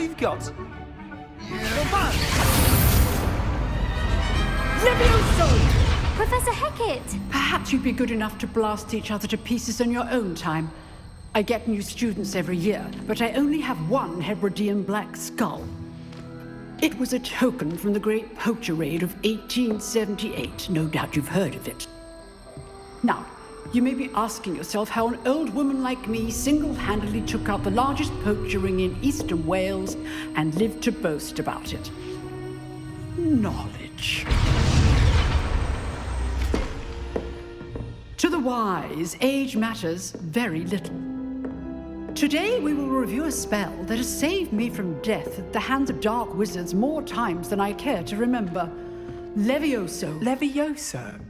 you've got? Levioso! Professor Hecat! Perhaps you'd be good enough to blast each other to pieces in your own time. I get new students every year, but I only have one Hebridean black skull. It was a token from the Great Poacher Raid of 1878. No doubt you've heard of it. Now, you may be asking yourself how an old woman like me single-handedly took out the largest poacher ring in eastern Wales and lived to boast about it. Knowledge. To the wise, age matters very little. Today we will review a spell that has saved me from death at the hands of dark wizards more times than I care to remember. Levioso. Levioso?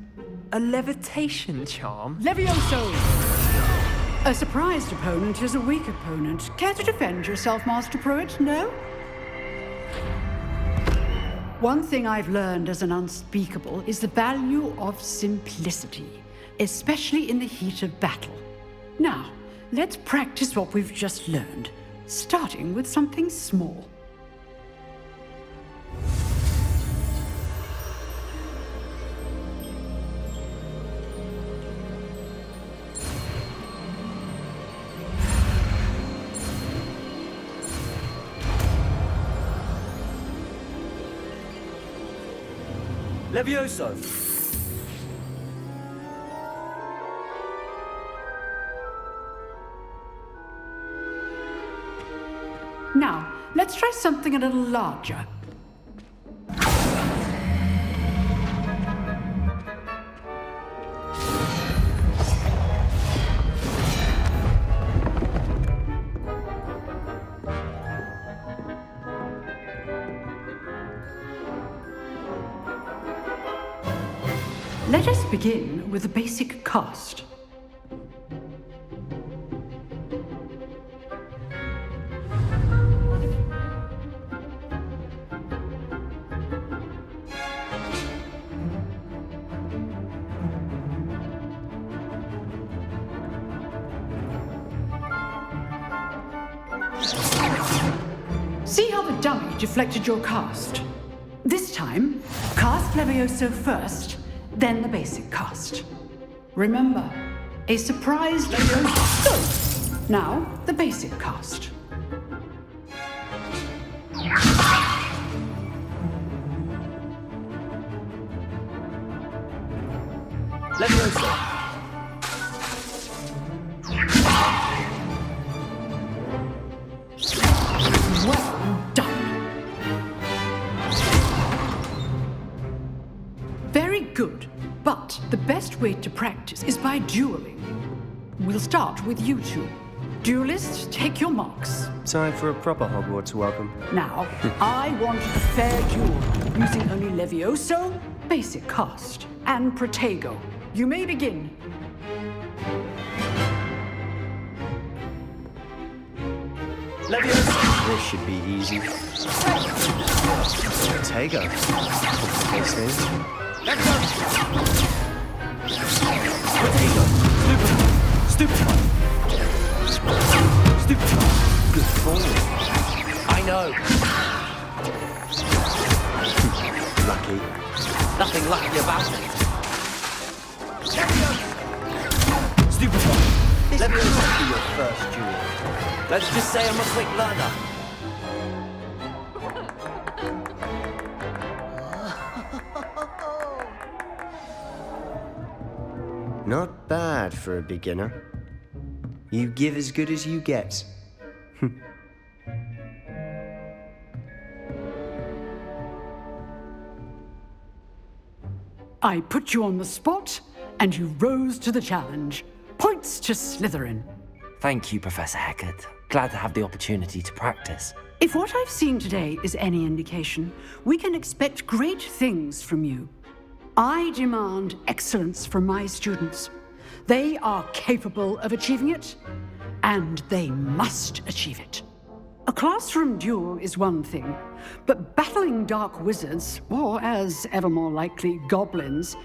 A levitation charm? Levioso! A surprised opponent is a weak opponent. Care to defend yourself, Master Pruitt? No? One thing I've learned as an unspeakable is the value of simplicity, especially in the heat of battle. Now, let's practice what we've just learned, starting with something small. Levioso! Now, let's try something a little larger. Let us begin with the basic cast. See how the dummy deflected your cast? This time, cast Levioso first, then the basic cast. Remember, a surprise Levioso. Now, the basic cast. Levioso! Well done. Very good, but the best way to practice is by dueling. We'll start with you two. Duelists, take your marks. Time for a proper Hogwarts welcome. Now, I want a fair duel, using only Levioso, basic cast, and Protego. You may begin. Levioso! This should be easy. Protego. Let's go! Protego! Stupefy! Stupefy! Good form. I know! Lucky. Nothing lucky about it. Stupefy! This must be your first duel. Let's just say I'm a quick learner. Not bad for a beginner. You give as good as you get. I put you on the spot, and you rose to the challenge. Points to Slytherin. Thank you, Professor Hecat. Glad to have the opportunity to practice. If what I've seen today is any indication, we can expect great things from you. I demand excellence from my students. They are capable of achieving it, and they must achieve it. A classroom duel is one thing, but battling dark wizards, or as ever more likely, goblins,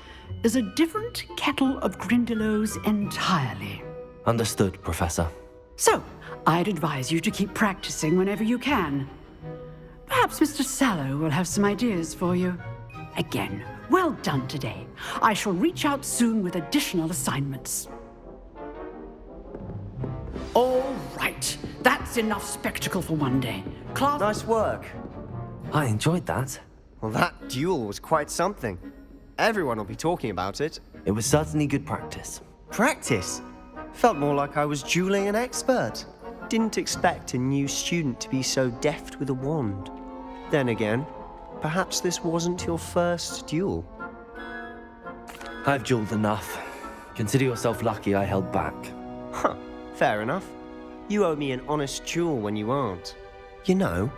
is a different kettle of Grindylows entirely. Understood, Professor. So, I'd advise you to keep practicing whenever you can. Perhaps Mr. Sallow will have some ideas for you. Again, well done today. I shall reach out soon with additional assignments. All right, that's enough spectacle for one day. Class... Nice work. I enjoyed that. Well, that duel was quite something. Everyone will be talking about it. It was certainly good practice. Practice? Felt more like I was dueling an expert. Didn't expect a new student to be so deft with a wand. Then again, perhaps this wasn't your first duel. I've dueled enough. Consider yourself lucky I held back. Huh, fair enough. You owe me an honest duel when you aren't. You know,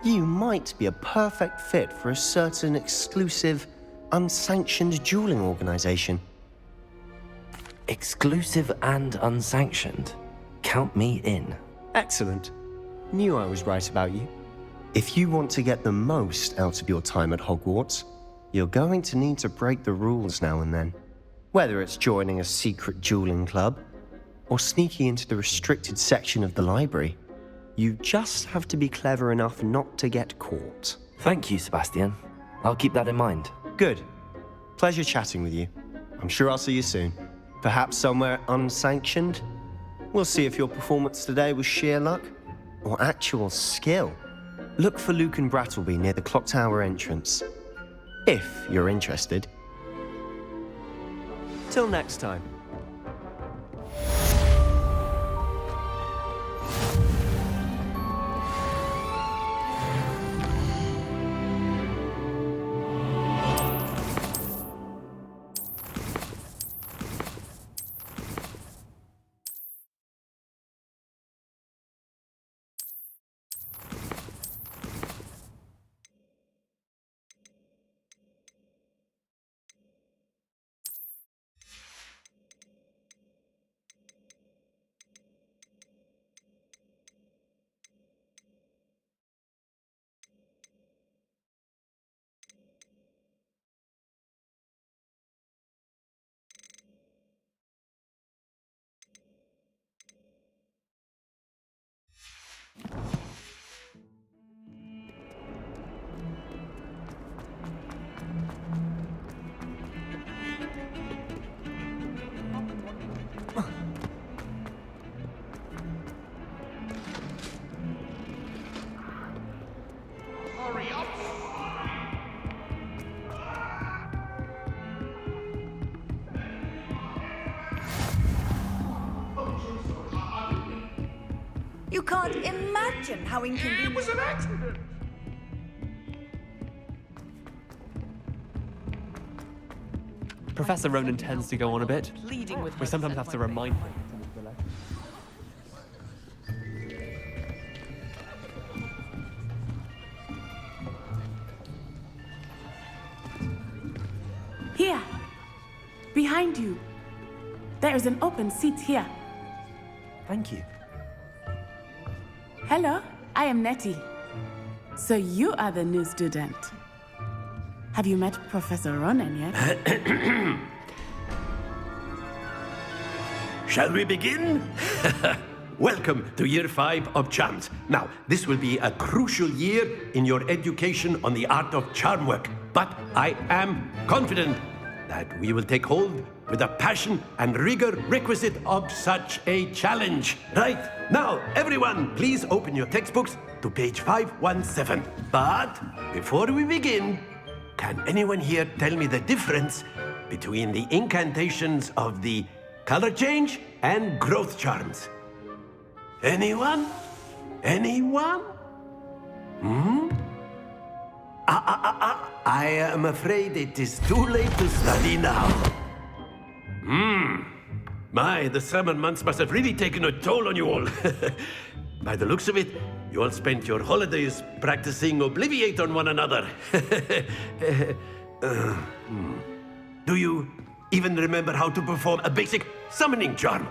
you might be a perfect fit for a certain exclusive, unsanctioned dueling organization. Exclusive and unsanctioned. Count me in. Excellent. Knew I was right about you. If you want to get the most out of your time at Hogwarts, you're going to need to break the rules now and then. Whether it's joining a secret dueling club, or sneaking into the restricted section of the library, you just have to be clever enough not to get caught. Thank you, Sebastian. I'll keep that in mind. Good. Pleasure chatting with you. I'm sure I'll see you soon. Perhaps somewhere unsanctioned? We'll see if your performance today was sheer luck or actual skill. Look for Luke and Brattleby near the clock tower entrance, if you're interested. Till next time. You can't imagine how inconvenient... It was an accident! Professor Ronan tends to go on a bit. We sometimes have to remind him. Here, behind you. There is an open seat here. Thank you. Hello, I am Nettie. So you are the new student. Have you met Professor Ronan yet? Shall we begin? Welcome to Year 5 of Charms. Now, this will be a crucial year in your education on the art of charm work. But I am confident that we will take hold with the passion and rigor requisite of such a challenge. Right, now, everyone, please open your textbooks to page 517. But before we begin, can anyone here tell me the difference between the incantations of the color change and growth charms? Anyone? Anyone? I am afraid it is too late to study now. My, the summer months must have really taken a toll on you all. By the looks of it, you all spent your holidays practicing Obliviate on one another. Do you even remember how to perform a basic summoning charm?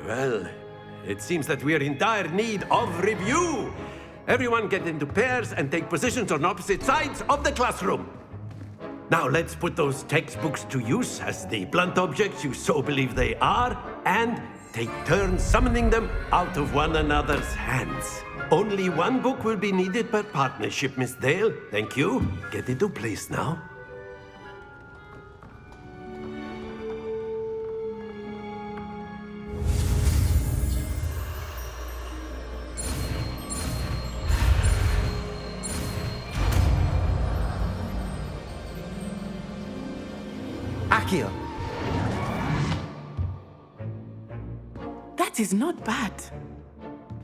Well, it seems that we are in dire need of review. Everyone get into pairs and take positions on opposite sides of the classroom. Now let's put those textbooks to use as the blunt objects you so believe they are, and take turns summoning them out of one another's hands. Only one book will be needed per partnership, Miss Dale. Thank you. Get into place now. Akio! That is not bad.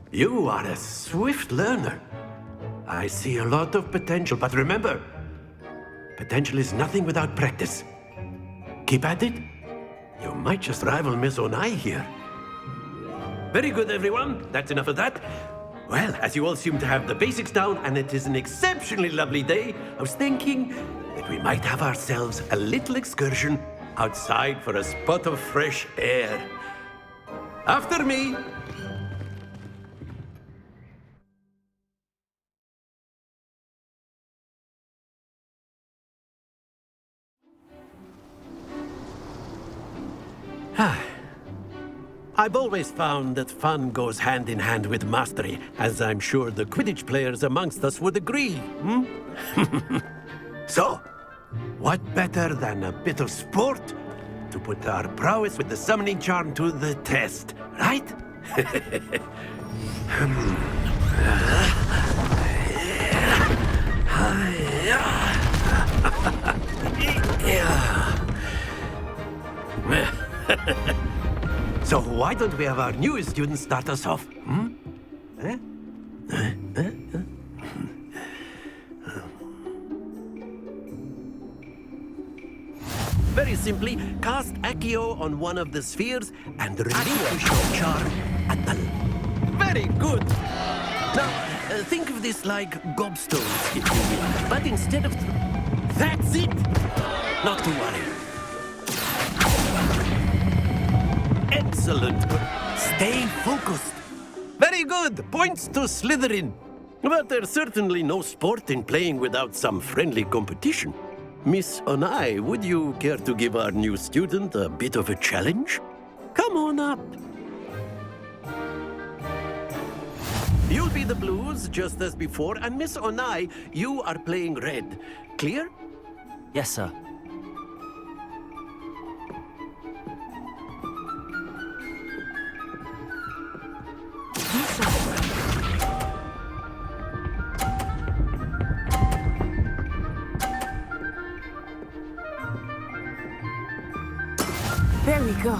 You are a swift learner. I see a lot of potential, but remember, potential is nothing without practice. Keep at it. You might just rival Miss Onai here. Very good, everyone. That's enough of that. Well, as you all seem to have the basics down, and it is an exceptionally lovely day, I was thinking that we might have ourselves a little excursion outside for a spot of fresh air. After me. I've always found that fun goes hand in hand with mastery, as I'm sure the Quidditch players amongst us would agree. So, what better than a bit of sport to put our prowess with the summoning charm to the test, right? So why don't we have our newest student start us off? Very simply, cast Accio on one of the spheres and relinquish your charm at the... Very good! Now, think of this like gobstones, if you will. But instead of... That's it! Not to worry. Excellent. Stay focused. Very good. Points to Slytherin. But there's certainly no sport in playing without some friendly competition. Miss Onai, would you care to give our new student a bit of a challenge? Come on up. You'll be the blues, just as before, and Miss Onai, you are playing red. Clear? Yes, sir. There we go.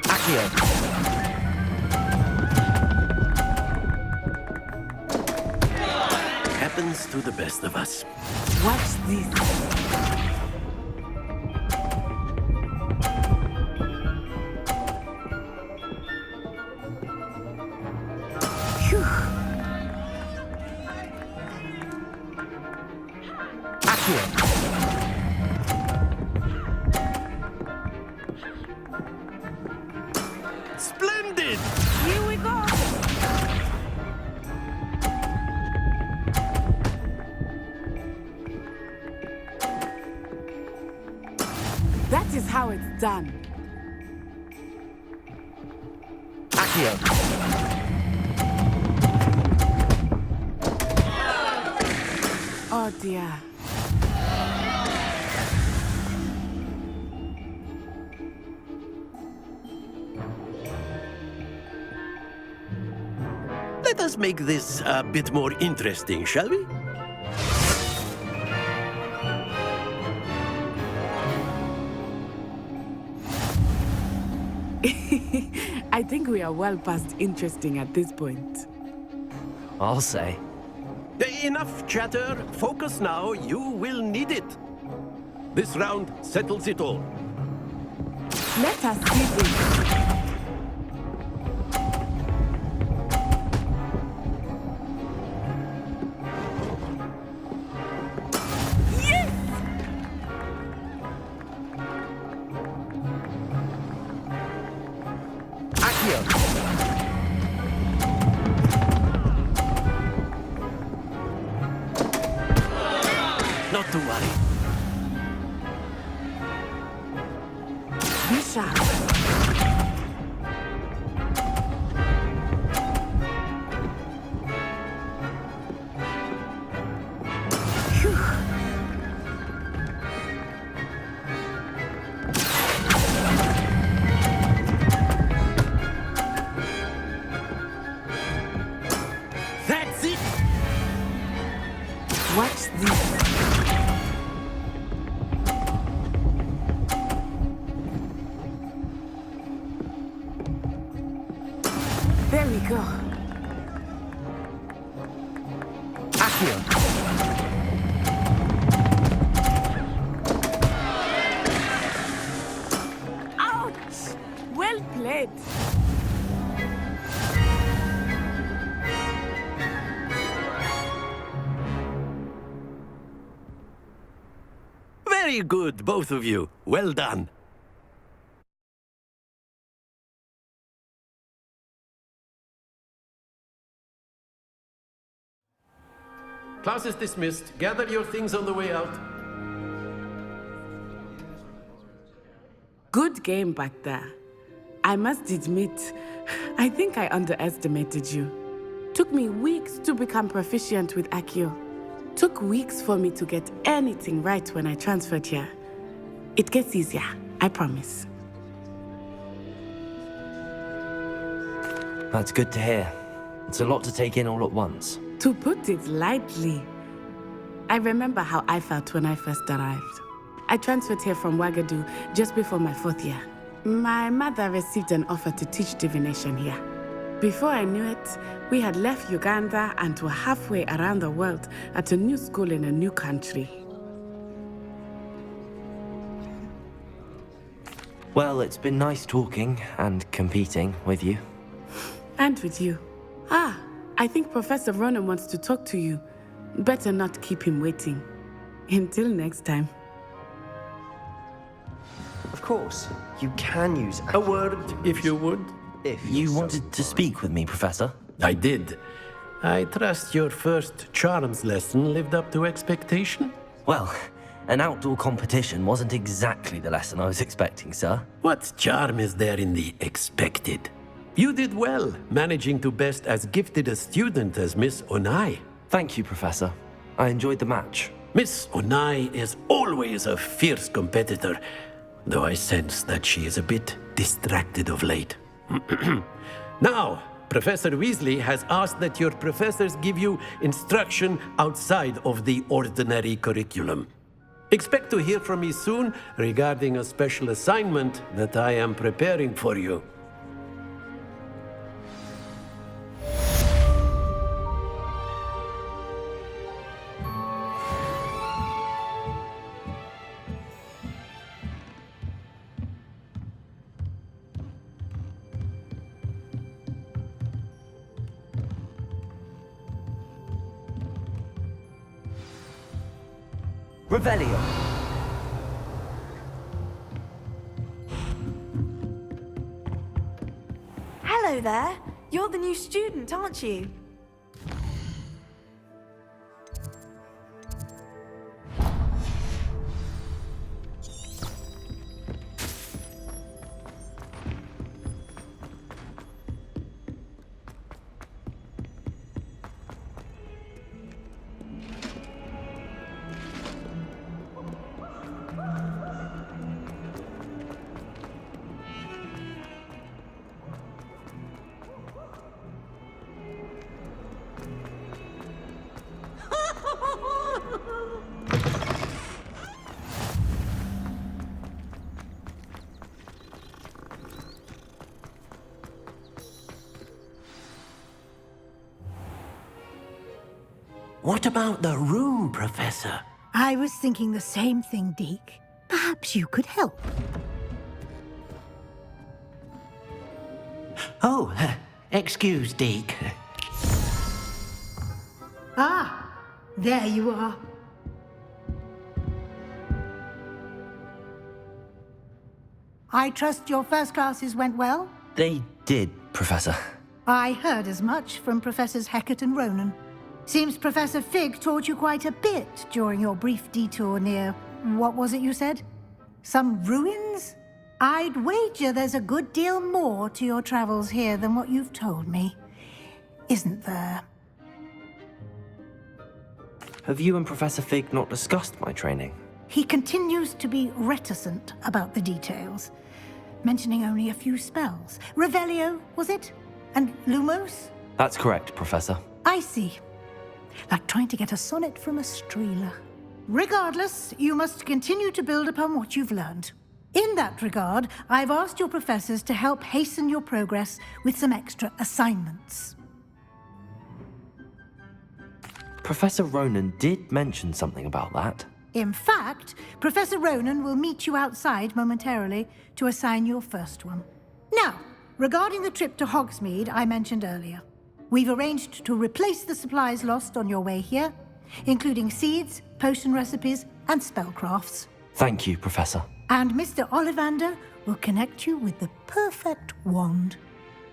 Akio! Happens to the best of us. Watch this. Phew. Akio! Splendid! Here we go. That is how it's done. Akio! Oh dear. Let us make this a bit more interesting, shall we? I think we are well past interesting at this point. I'll say. Enough chatter. Focus now. You will need it. This round settles it all. Let us see this. Not to worry. sharp. That's it! Watch this. There we go. Accio! Ouch! Well played. Very good, both of you. Well done. Class is dismissed. Gather your things on the way out. Good game back there. I must admit, I think I underestimated you. Took me weeks to become proficient with Accio. Took weeks for me to get anything right when I transferred here. It gets easier, I promise. That's good to hear. It's a lot to take in all at once. To put it lightly, I remember how I felt when I first arrived. I transferred here from Ouagadougou just before my 4th year. My mother received an offer to teach divination here. Before I knew it, we had left Uganda and were halfway around the world at a new school in a new country. Well, it's been nice talking and competing with you. And with you. Ah, I think Professor Ronan wants to talk to you. Better not keep him waiting. Until next time. Of course, you can use A word, if you would. if You you're so wanted to speak with me, Professor? I did. I trust your first charms lesson lived up to expectation? Well, an outdoor competition wasn't exactly the lesson I was expecting, sir. What charm is there in the expected? You did well, managing to best as gifted a student as Miss Onai. Thank you, Professor. I enjoyed the match. Miss Onai is always a fierce competitor, though I sense that she is a bit distracted of late. Now, Professor Weasley has asked that your professors give you instruction outside of the ordinary curriculum. Expect to hear from me soon regarding a special assignment that I am preparing for you. Revelio. Hello there. You're the new student, aren't you? What about the room, Professor? I was thinking the same thing, Deke. Perhaps you could help. Oh, excuse, Deke. Ah, there you are. I trust your first classes went well? They did, Professor. I heard as much from Professors Hecat and Ronan. Seems Professor Fig taught you quite a bit during your brief detour near... what was it you said? Some ruins? I'd wager there's a good deal more to your travels here than what you've told me. Isn't there? Have you and Professor Fig not discussed my training? He continues to be reticent about the details, mentioning only a few spells. Revelio, was it? And Lumos? That's correct, Professor. I see. Like trying to get a sonnet from a streeler. Regardless, you must continue to build upon what you've learned. In that regard, I've asked your professors to help hasten your progress with some extra assignments. Professor Ronan did mention something about that. In fact, Professor Ronan will meet you outside momentarily to assign your first one. Now, regarding the trip to Hogsmeade I mentioned earlier, we've arranged to replace the supplies lost on your way here, including seeds, potion recipes, and spellcrafts. Thank you, Professor. And Mr. Ollivander will connect you with the perfect wand.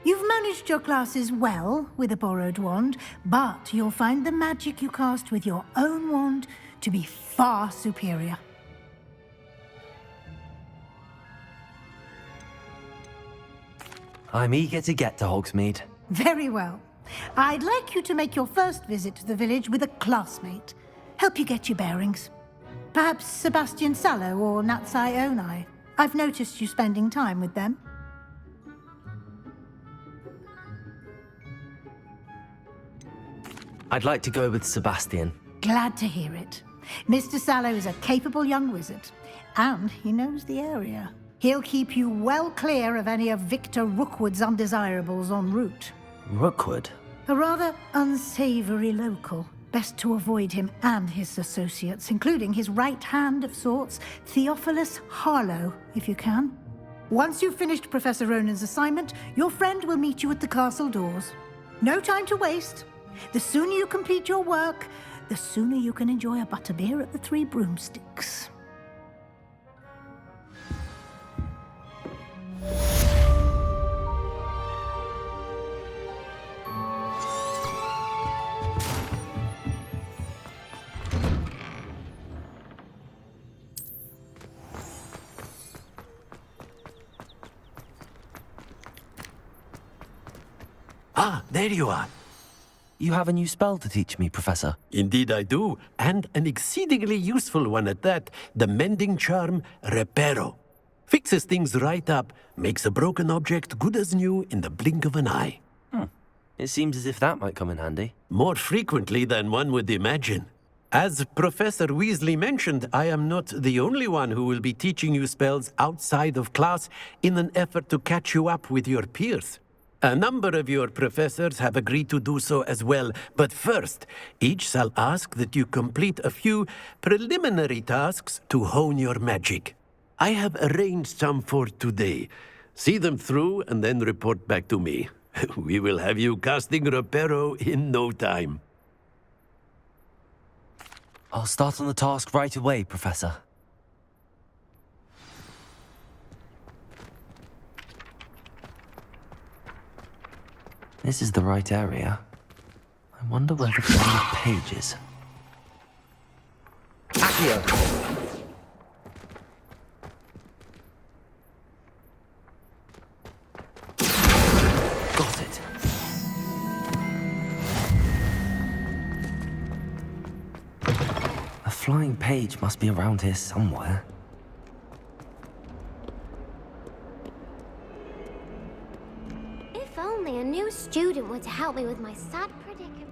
You've managed your classes well with a borrowed wand, but you'll find the magic you cast with your own wand to be far superior. I'm eager to get to Hogsmeade. Very well. I'd like you to make your first visit to the village with a classmate. Help you get your bearings. Perhaps Sebastian Sallow or Natsai Onai. I've noticed you spending time with them. I'd like to go with Sebastian. Glad to hear it. Mr. Sallow is a capable young wizard, and he knows the area. He'll keep you well clear of any of Victor Rookwood's undesirables en route. Rookwood? A rather unsavory local. Best to avoid him and his associates, including his right hand of sorts, Theophilus Harlow, if you can. Once you've finished Professor Ronan's assignment, your friend will meet you at the castle doors. No time to waste. The sooner you complete your work, the sooner you can enjoy a butterbeer at the Three Broomsticks. Ah, there you are. You have a new spell to teach me, Professor. Indeed I do, and an exceedingly useful one at that, the mending charm Reparo. Fixes things right up, makes a broken object good as new in the blink of an eye. It seems as if that might come in handy. More frequently than one would imagine. As Professor Weasley mentioned, I am not the only one who will be teaching you spells outside of class in an effort to catch you up with your peers. A number of your professors have agreed to do so as well, but first, each shall ask that you complete a few preliminary tasks to hone your magic. I have arranged some for today. See them through and then report back to me. We will have you casting Reparo in no time. I'll start on the task right away, Professor. This is the right area. I wonder where the bloody page is. Accio! Got it. A flying page must be around here somewhere. If only a new student were to help me with my sad predicament.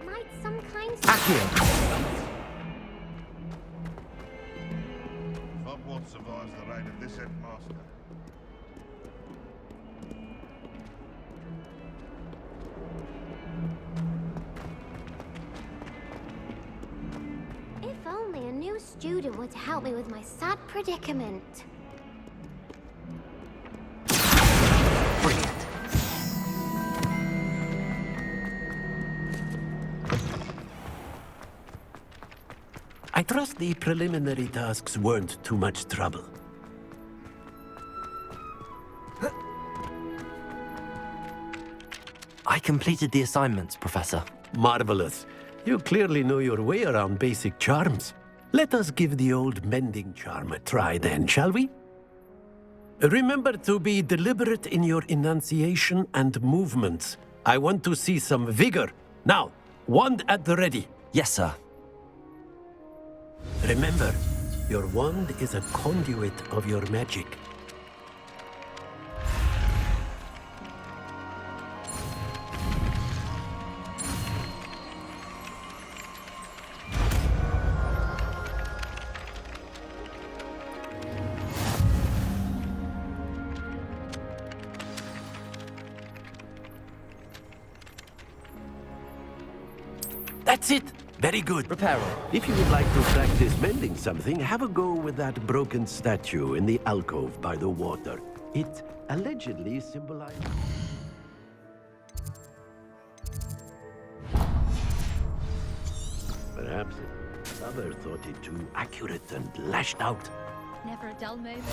Might some kind Hogwarts survives the reign of this headmaster. If only a new student were to help me with my sad predicament. Brilliant. I trust the preliminary tasks weren't too much trouble. I completed the assignments, Professor. Marvelous. You clearly know your way around basic charms. Let us give the old mending charm a try then, shall we? Remember to be deliberate in your enunciation and movements. I want to see some vigor. Now, wand at the ready. Yes, sir. Remember, your wand is a conduit of your magic. That's it! Very good. Reparo. If you would like to practice mending something, have a go with that broken statue in the alcove by the water. It allegedly symbolizes... Perhaps another thought it too accurate and lashed out. Never a dull moment.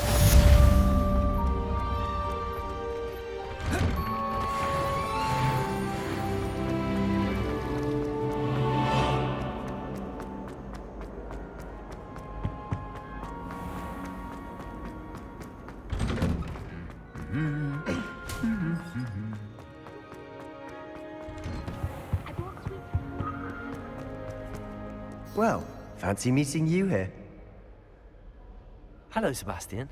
Well, fancy meeting you here. Hello, Sebastian.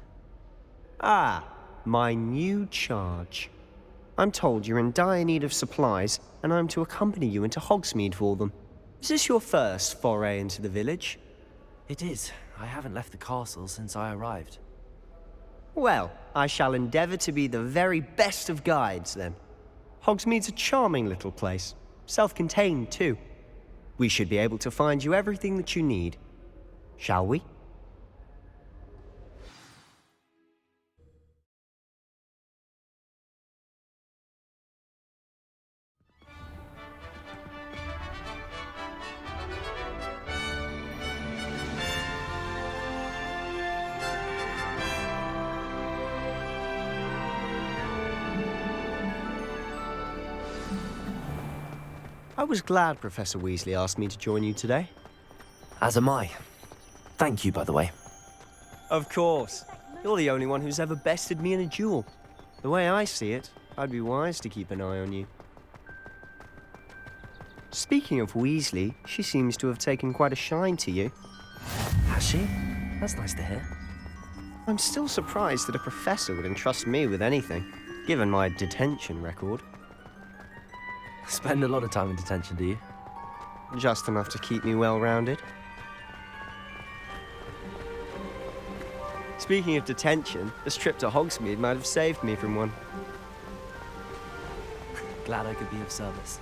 Ah, my new charge. I'm told you're in dire need of supplies, and I'm to accompany you into Hogsmeade for them. Is this your first foray into the village? It is. I haven't left the castle since I arrived. Well, I shall endeavour to be the very best of guides, then. Hogsmeade's a charming little place. Self-contained, too. We should be able to find you everything that you need. Shall we? I was glad Professor Weasley asked me to join you today. As am I. Thank you, by the way. Of course. You're the only one who's ever bested me in a duel. The way I see it, I'd be wise to keep an eye on you. Speaking of Weasley, she seems to have taken quite a shine to you. Has she? That's nice to hear. I'm still surprised that a professor would entrust me with anything, given my detention record. Spend a lot of time in detention, do you? Just enough to keep me well-rounded. Speaking of detention, this trip to Hogsmeade might have saved me from one. Glad I could be of service.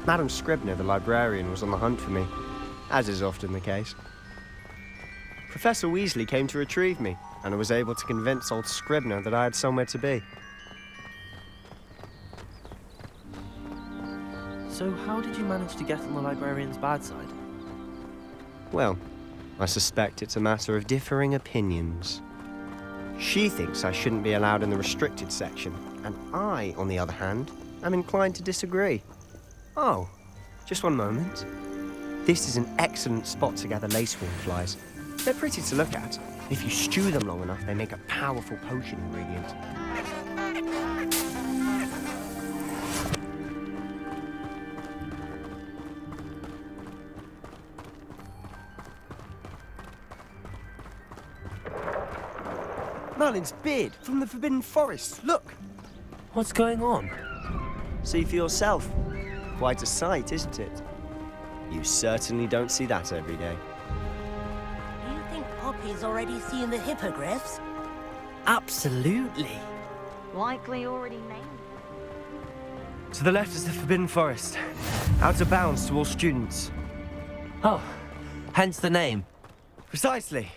Madam Scribner, the librarian, was on the hunt for me, as is often the case. Professor Weasley came to retrieve me, and I was able to convince old Scribner that I had somewhere to be. So how did you manage to get on the librarian's bad side? Well, I suspect it's a matter of differing opinions. She thinks I shouldn't be allowed in the restricted section, and I, on the other hand, am inclined to disagree. Oh, just one moment. This is an excellent spot to gather lacehorn flies. They're pretty to look at. If you stew them long enough, they make a powerful potion ingredient. Merlin's beard from the Forbidden Forest. Look! What's going on? See for yourself. Quite a sight, isn't it? You certainly don't see that every day. Do you think Poppy's already seen the hippogriffs? Absolutely. Likely already named. To the left is the Forbidden Forest. Out of bounds to all students. Oh, hence the name. Precisely.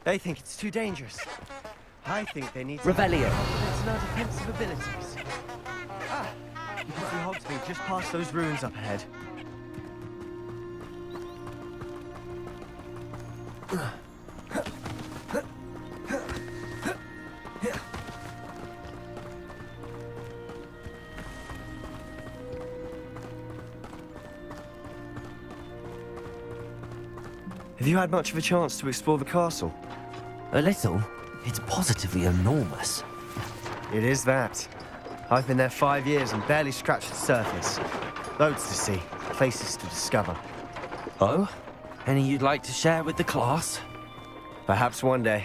They think it's too dangerous. I think they need to Revelio. have confidence in our defensive abilities. Ah, you can see Hogsmeade just past those ruins up ahead. Have you had much of a chance to explore the castle? A little. It's positively enormous. It is that. I've been there 5 years and barely scratched the surface. Loads to see, places to discover. Oh? Any you'd like to share with the class? Perhaps one day.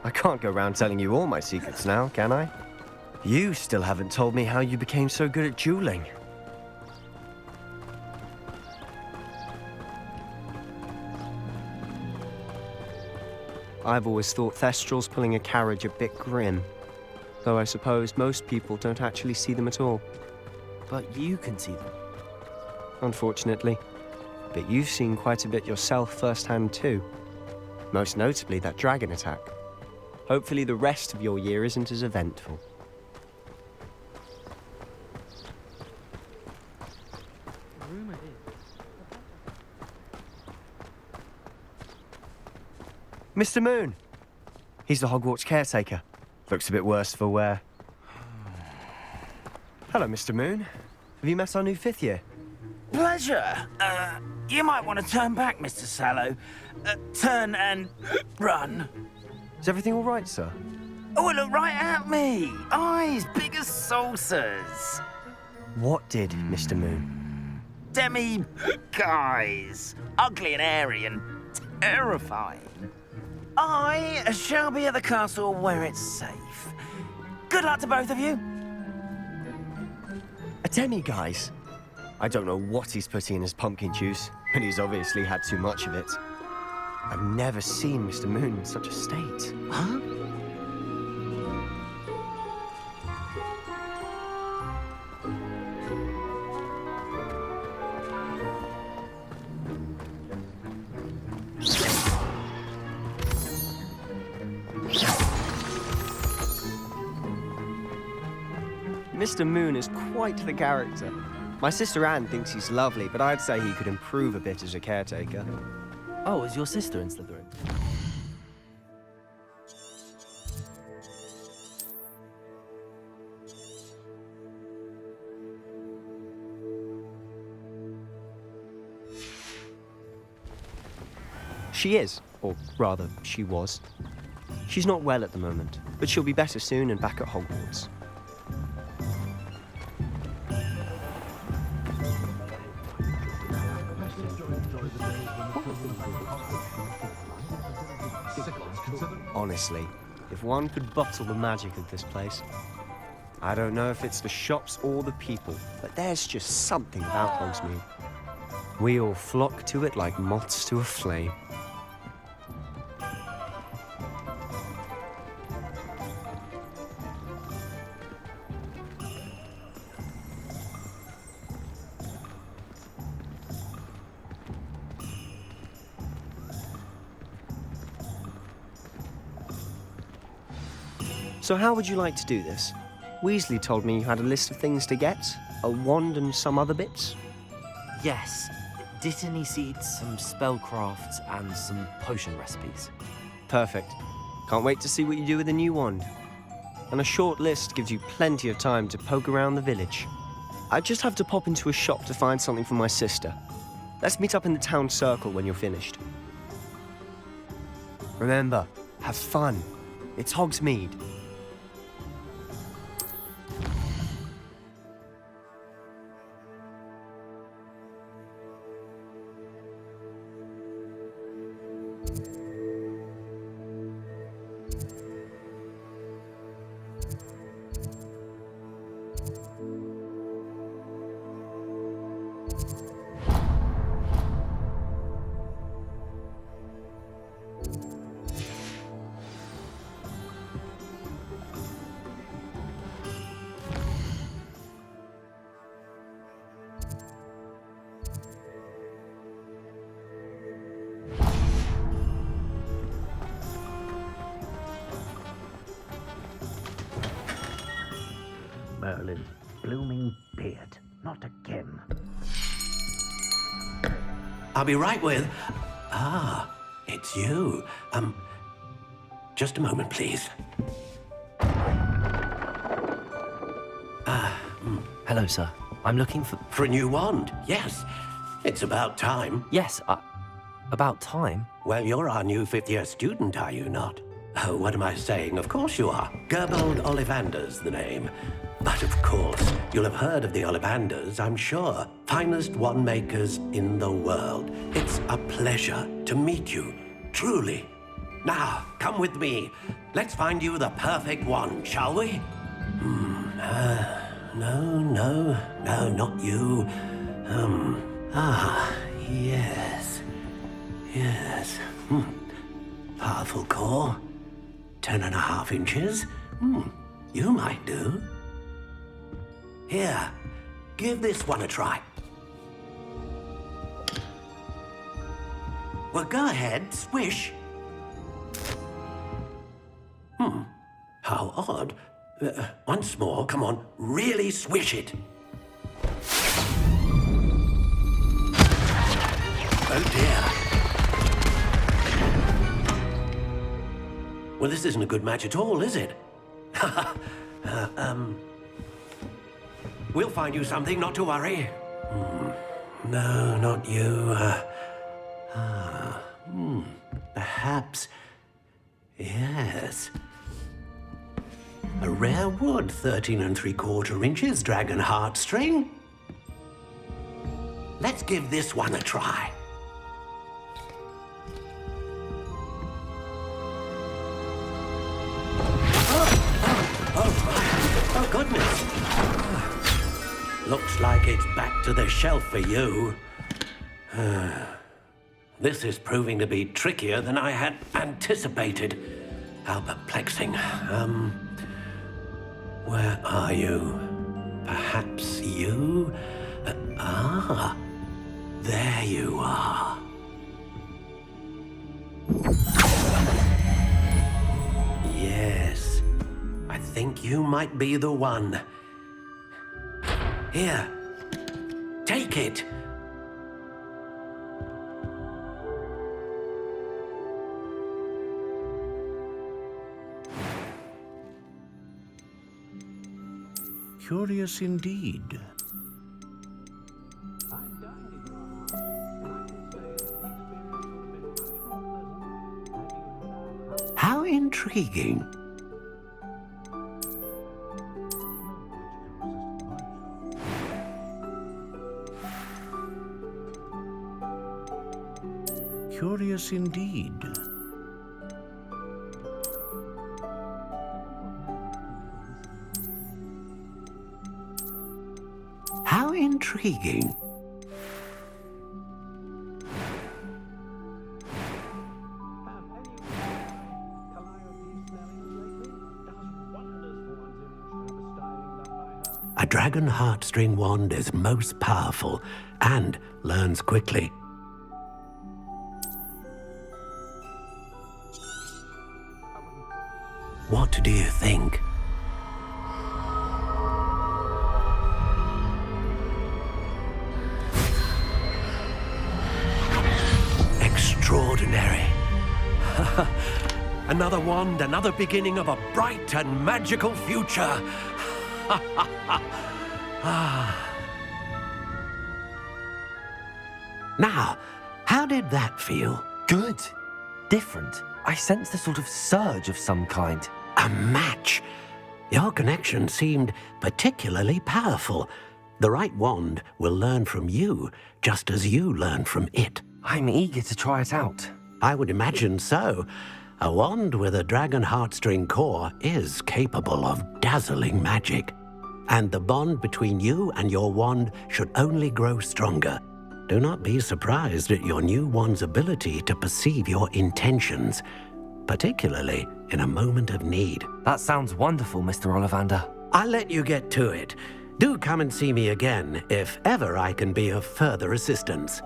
I can't go around telling you all my secrets now, can I? You still haven't told me how you became so good at dueling. I've always thought Thestrals pulling a carriage a bit grim. Though I suppose most people don't actually see them at all. But you can see them. Unfortunately. But you've seen quite a bit yourself firsthand too. Most notably that dragon attack. Hopefully the rest of your year isn't as eventful. Mr. Moon! He's the Hogwarts caretaker. Looks a bit worse for wear. Hello, Mr. Moon. Have you met our new 5th year? Pleasure. You might want to turn back, Mr. Sallow. Turn and run. Is everything all right, sir? Oh, look right at me. Eyes big as saucers. What did, Mr. Moon? Guys. Ugly and airy and terrifying. I shall be at the castle where it's safe. Good luck to both of you. A demi-guise? I don't know what he's putting in his pumpkin juice, but he's obviously had too much of it. I've never seen Mr. Moon in such a state. Huh? Mr. Moon is quite the character. My sister Anne thinks he's lovely, but I'd say he could improve a bit as a caretaker. Oh, is your sister in Slytherin? She is, or rather, she was. She's not well at the moment, but she'll be better soon and back at Hogwarts. Honestly, if one could bottle the magic of this place. I don't know if it's the shops or the people, but there's just something about Hogsmeade. We all flock to it like moths to a flame. So how would you like to do this? Weasley told me you had a list of things to get, a wand and some other bits. Yes. Dittany seeds, some spellcrafts, and some potion recipes. Perfect. Can't wait to see what you do with the new wand. And a short list gives you plenty of time to poke around the village. I just have to pop into a shop to find something for my sister. Let's meet up in the town circle when you're finished. Remember, have fun. It's Hogsmeade. Merlin's blooming beard. Not again. I'll be right with... it's you. Just a moment, please. Hello, sir. I'm looking for... For a new wand, yes. It's about time. Yes, about time? Well, you're our new fifth-year student, are you not? Oh, what am I saying? Of course you are. Gerbold Ollivander's the name. But of course, you'll have heard of the Ollivanders, I'm sure. Finest wand makers in the world. It's a pleasure to meet you, truly. Now, come with me. Let's find you the perfect wand, shall we? No, not you. Yes. Powerful core. 10.5 inches. You might do. Here, give this one a try. Well, go ahead, swish. How odd. Once more, come on, really swish it. Oh dear. Well, this isn't a good match at all, is it? We'll find you something, not to worry. No, not you. Perhaps. Yes. A rare wood, 13 3/4 inches, dragon heartstring. Let's give this one a try. Oh, goodness. Looks like it's back to the shelf for you. This is proving to be trickier than I had anticipated. How perplexing. Where are you? Perhaps you? There you are. Yes, I think you might be the one. Here, take it. Curious indeed. How intriguing. Curious indeed. How intriguing. A dragon heartstring wand is most powerful and learns quickly. What do you think? Extraordinary. Another wand, another beginning of a bright and magical future. Now, how did that feel? Good. Different. I sensed a sort of surge of some kind. A match. Your connection seemed particularly powerful. The right wand will learn from you, just as you learn from it. I'm eager to try it out. I would imagine so. A wand with a dragon heartstring core is capable of dazzling magic. And the bond between you and your wand should only grow stronger. Do not be surprised at your new wand's ability to perceive your intentions, particularly in a moment of need. That sounds wonderful, Mr. Ollivander. I'll let you get to it. Do come and see me again if ever I can be of further assistance.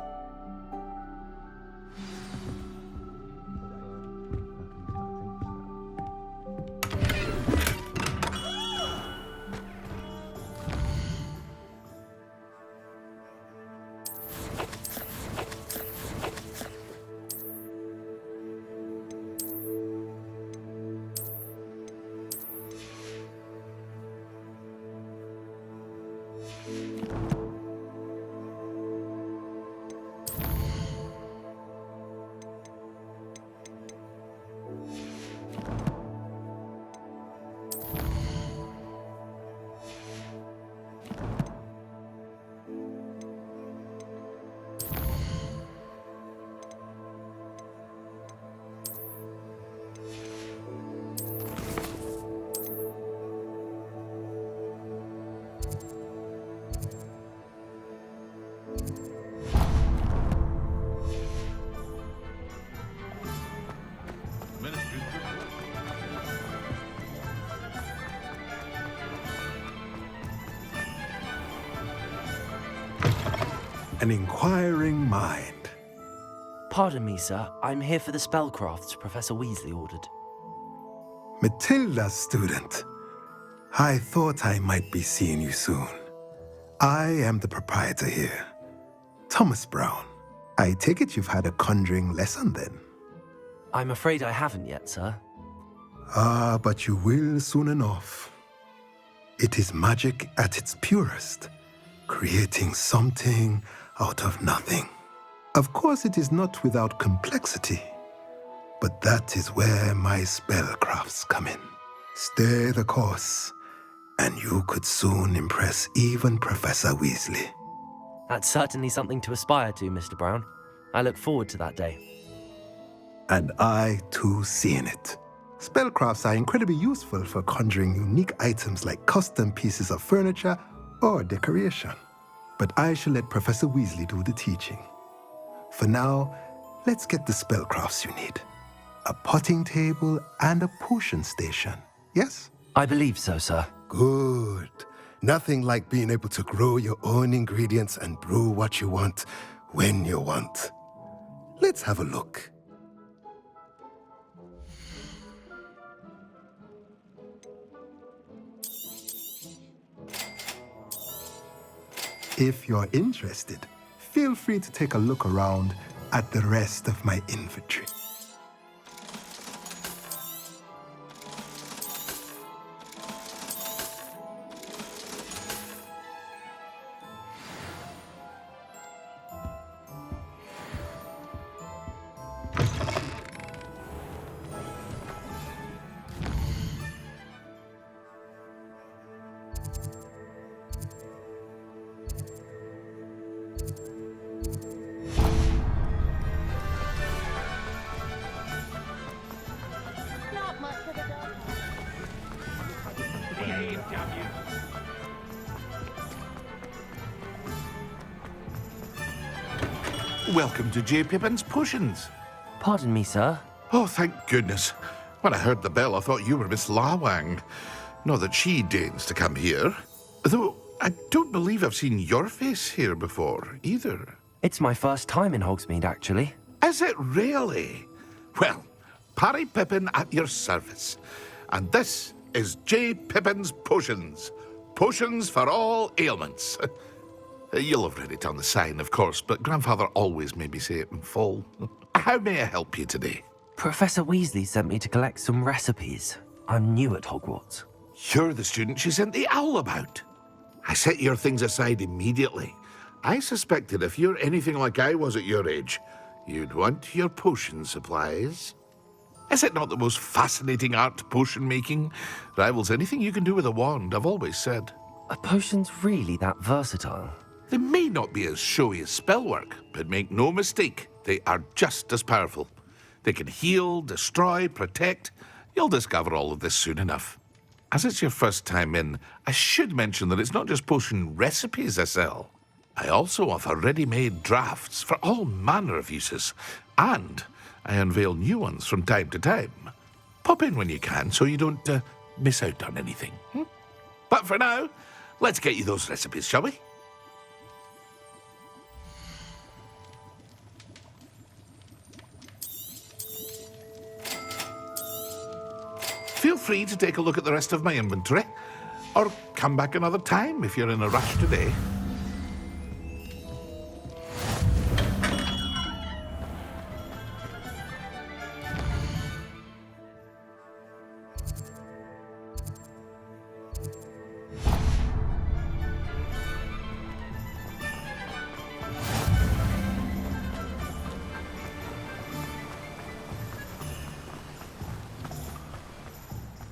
an inquiring mind. Pardon me, sir. I'm here for the spellcrafts Professor Weasley ordered. Matilda's student. I thought I might be seeing you soon. I am the proprietor here, Thomas Brown. I take it you've had a conjuring lesson then? I'm afraid I haven't yet, sir. Ah, but you will soon enough. It is magic at its purest, creating something out of nothing. Of course, it is not without complexity, but that is where my spellcrafts come in. Stay the course, and you could soon impress even Professor Weasley. That's certainly something to aspire to, Mr. Brown. I look forward to that day. And I, too, seeing it. Spellcrafts are incredibly useful for conjuring unique items like custom pieces of furniture or decoration. But I shall let Professor Weasley do the teaching. For now, let's get the spellcrafts you need. A potting table and a potion station, yes? I believe so, sir. Good. Nothing like being able to grow your own ingredients and brew what you want when you want. Let's have a look. If you're interested, feel free to take a look around at the rest of my inventory. Welcome to J. Pippin's Potions. Pardon me, sir. Oh, thank goodness. When I heard the bell, I thought you were Miss Lawang. Not that she deigns to come here. Though I don't believe I've seen your face here before, either. It's my first time in Hogsmeade, actually. Is it really? Well, Parry Pippin at your service. And this is J. Pippin's Potions. Potions for all ailments. You'll have read it on the sign, of course, but Grandfather always made me say it in full. How may I help you today? Professor Weasley sent me to collect some recipes. I'm new at Hogwarts. You're the student she sent the owl about. I set your things aside immediately. I suspected if you're anything like I was at your age, you'd want your potion supplies. Is it not the most fascinating art, potion making? Rivals anything you can do with a wand, I've always said. Are potions really that versatile? They may not be as showy as spellwork, but make no mistake, they are just as powerful. They can heal, destroy, protect. You'll discover all of this soon enough. As it's your first time in, I should mention that it's not just potion recipes I sell. I also offer ready-made drafts for all manner of uses, and I unveil new ones from time to time. Pop in when you can so you don't miss out on anything. But for now, let's get you those recipes, shall we? Feel free to take a look at the rest of my inventory, or come back another time if you're in a rush today.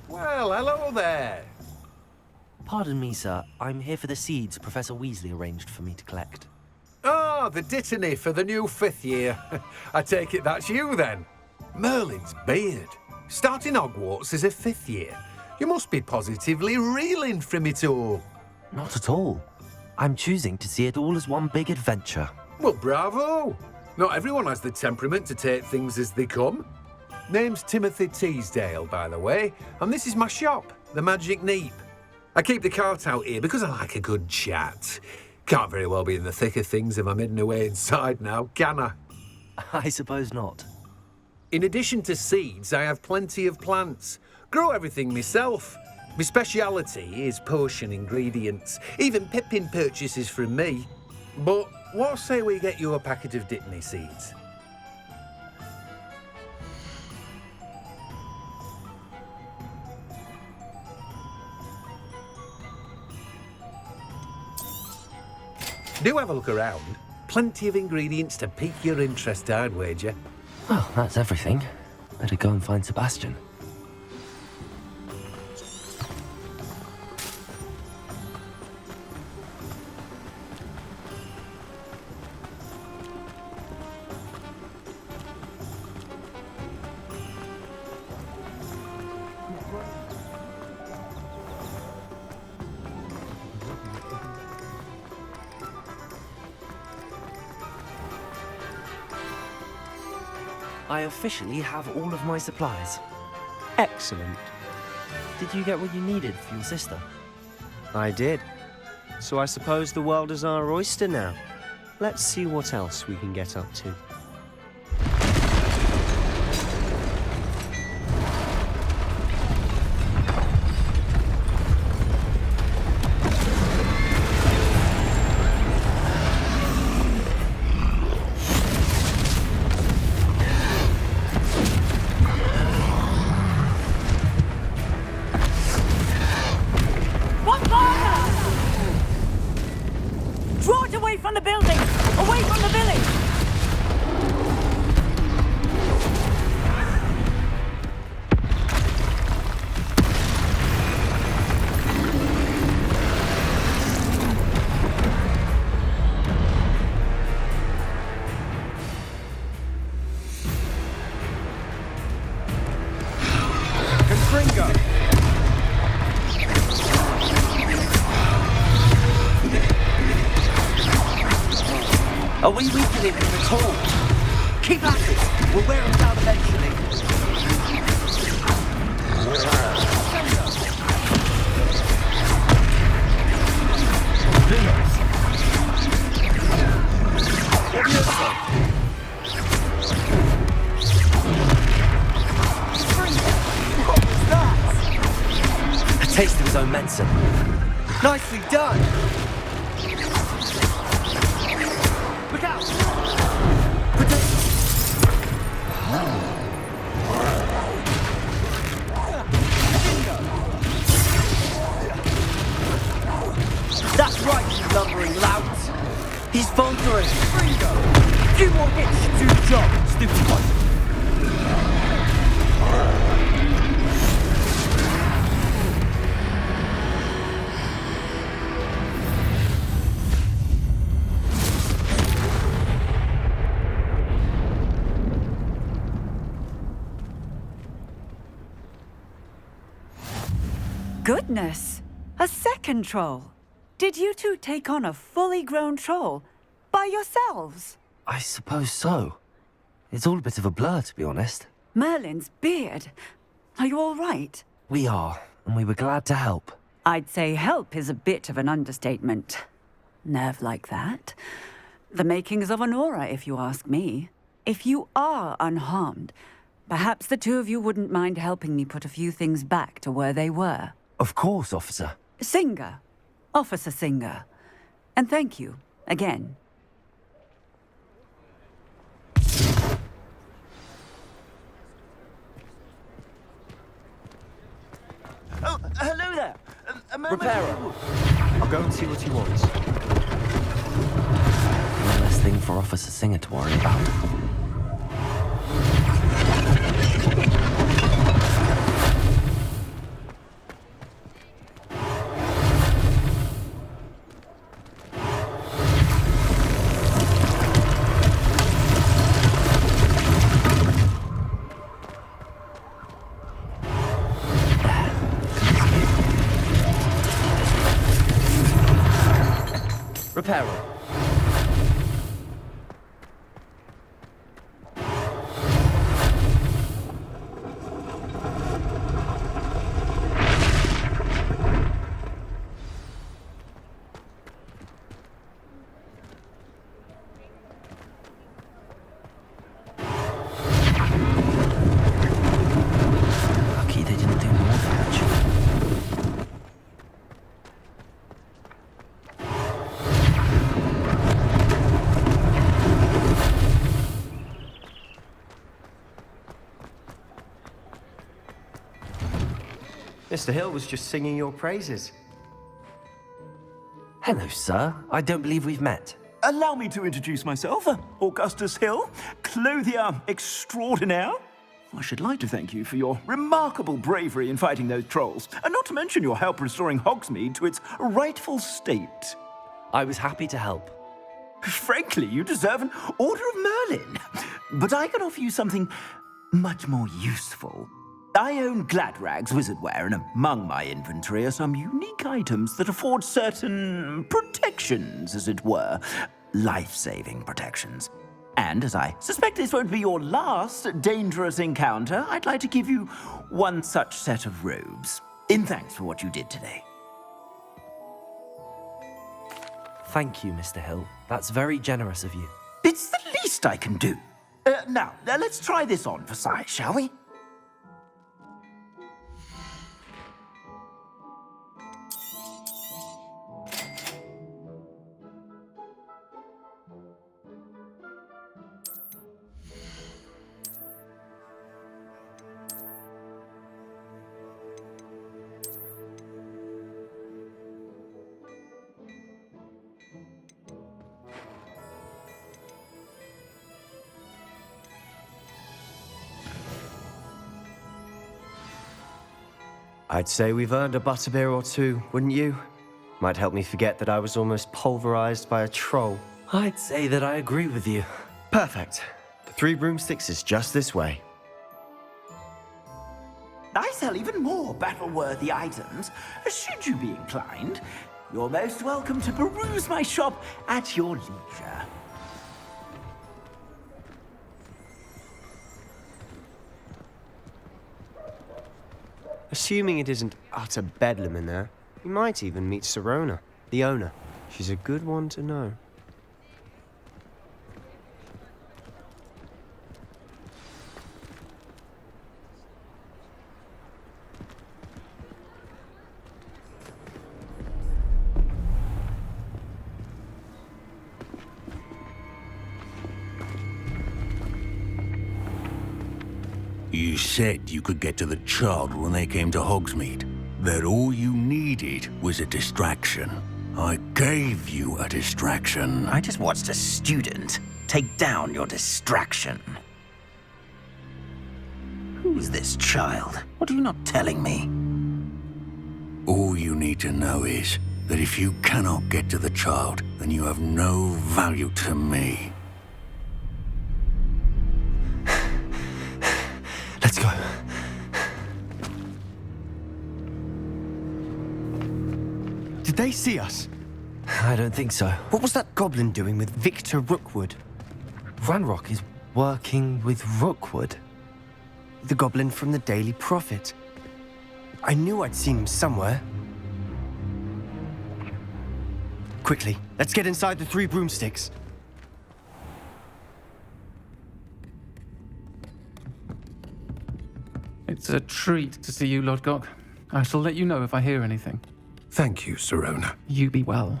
Well, hello there. Pardon me, sir. I'm here for the seeds Professor Weasley arranged for me to collect. Oh, the dittany for the new 5th year. I take it that's you, then. Merlin's beard. Starting Hogwarts as a 5th year. You must be positively reeling from it all. Not at all. I'm choosing to see it all as one big adventure. Well, bravo. Not everyone has the temperament to take things as they come. Name's Timothy Teasdale, by the way, and this is my shop, the Magic Neep. I keep the cart out here because I like a good chat. Can't very well be in the thick of things if I'm hidden away inside now, can I? I suppose not. In addition to seeds, I have plenty of plants. Grow everything myself. My speciality is potion ingredients. Even Pippin purchases from me. But what say we get you a packet of Dittany seeds? Do have a look around. Plenty of ingredients to pique your interest, I'd wager. Well, that's everything. Better go and find Sebastian. I officially have all of my supplies. Excellent. Did you get what you needed for your sister? I did. So I suppose the world is our oyster now. Let's see what else we can get up to. Draw it away from the building! Away from the village! Are we weakening him at all? Keep at it! We'll wear him down eventually. What was that? A taste of his own medicine. Nicely done! Look out! That's right, you lumbering louts! He's faltering! Fringo! Few more hits should do the job, stupid one! Goodness! A second troll! Did you two take on a fully grown troll? By yourselves? I suppose so. It's all a bit of a blur, to be honest. Merlin's beard. Are you all right? We are, and we were glad to help. I'd say help is a bit of an understatement. Nerve like that. The makings of an aura, if you ask me. If you are unharmed, perhaps the two of you wouldn't mind helping me put a few things back to where they were. Of course, officer. Singer. Officer Singer. And thank you, again. Oh, hello there! A moment. Repairer. I'll go and see what he wants. One less thing for Officer Singer to worry about. Repairer. Mr. Hill was just singing your praises. Hello, sir. I don't believe we've met. Allow me to introduce myself, Augustus Hill, clothier extraordinaire. I should like to thank you for your remarkable bravery in fighting those trolls, and not to mention your help restoring Hogsmeade to its rightful state. I was happy to help. Frankly, you deserve an Order of Merlin. But I can offer you something much more useful. I own Gladrag's wizardware, and among my inventory are some unique items that afford certain protections, as it were. Life-saving protections. And as I suspect this won't be your last dangerous encounter, I'd like to give you one such set of robes, in thanks for what you did today. Thank you, Mr. Hill. That's very generous of you. It's the least I can do. Now, let's try this on for size, shall we? I'd say we've earned a butterbeer or two, wouldn't you? Might help me forget that I was almost pulverized by a troll. I'd say that I agree with you. Perfect. The 3 broomsticks is just this way. I sell even more battle-worthy items. Should you be inclined, you're most welcome to peruse my shop at your leisure. Assuming it isn't utter bedlam in there, you might even meet Sirona, the owner. She's a good one to know. You said you could get to the child when they came to Hogsmeade. That all you needed was a distraction. I gave you a distraction. I just watched a student take down your distraction. Who's this child? What are you not telling me? All you need to know is that if you cannot get to the child, then you have no value to me. Let's go. Did they see us? I don't think so. What was that goblin doing with Victor Rookwood? Ranrock is working with Rookwood. The goblin from the Daily Prophet. I knew I'd seen him somewhere. Quickly, let's get inside the 3 broomsticks. It's a treat to see you, Lodgok. I shall let you know if I hear anything. Thank you, Sirona. You be well.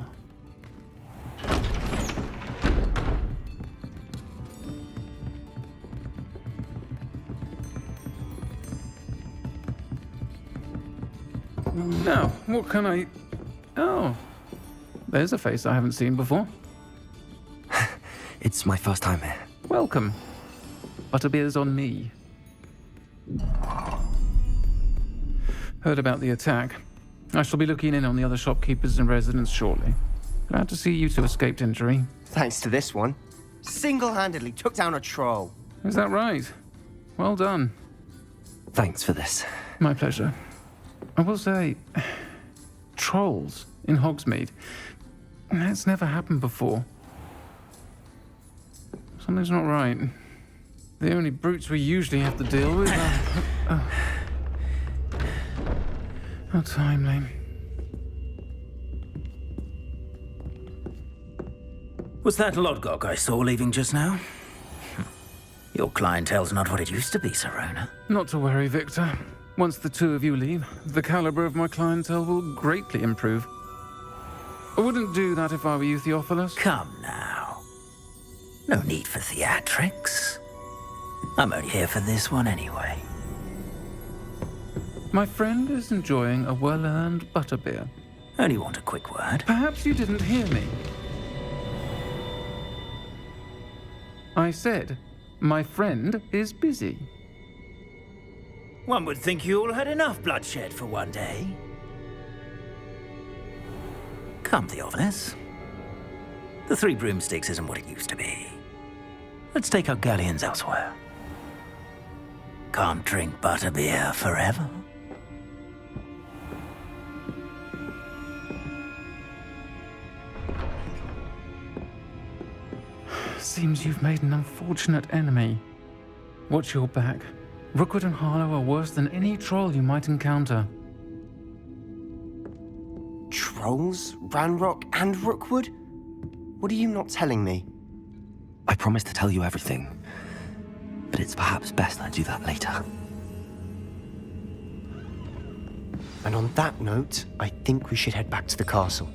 Now, what can I... Oh, there's a face I haven't seen before. It's my first time here. Welcome. Butterbeer's on me. Heard about the attack. I shall be looking in on the other shopkeepers and residents shortly. Glad to see you two escaped injury. Thanks to this one. Single-handedly took down a troll. Is that right? Well done. Thanks for this. My pleasure. I will say, trolls in Hogsmeade. That's never happened before. Something's not right. The only brutes we usually have to deal with are... How timely. Was that Lodgok I saw leaving just now? Your clientele's not what it used to be, Sirona. Not to worry, Victor. Once the 2 of you leave, the caliber of my clientele will greatly improve. I wouldn't do that if I were you, Theophilus. Come now. No need for theatrics. I'm only here for this one anyway. My friend is enjoying a well-earned butterbeer. Only want a quick word. Perhaps you didn't hear me. I said, my friend is busy. One would think you all had enough bloodshed for one day. Come, Theophilus. The Three Broomsticks isn't what it used to be. Let's take our galleons elsewhere. Can't drink butterbeer forever. Seems you've made an unfortunate enemy. Watch your back. Rookwood and Harlow are worse than any troll you might encounter. Trolls? Ranrock and Rookwood? What are you not telling me? I promised to tell you everything, but it's perhaps best I do that later. And on that note, I think we should head back to the castle.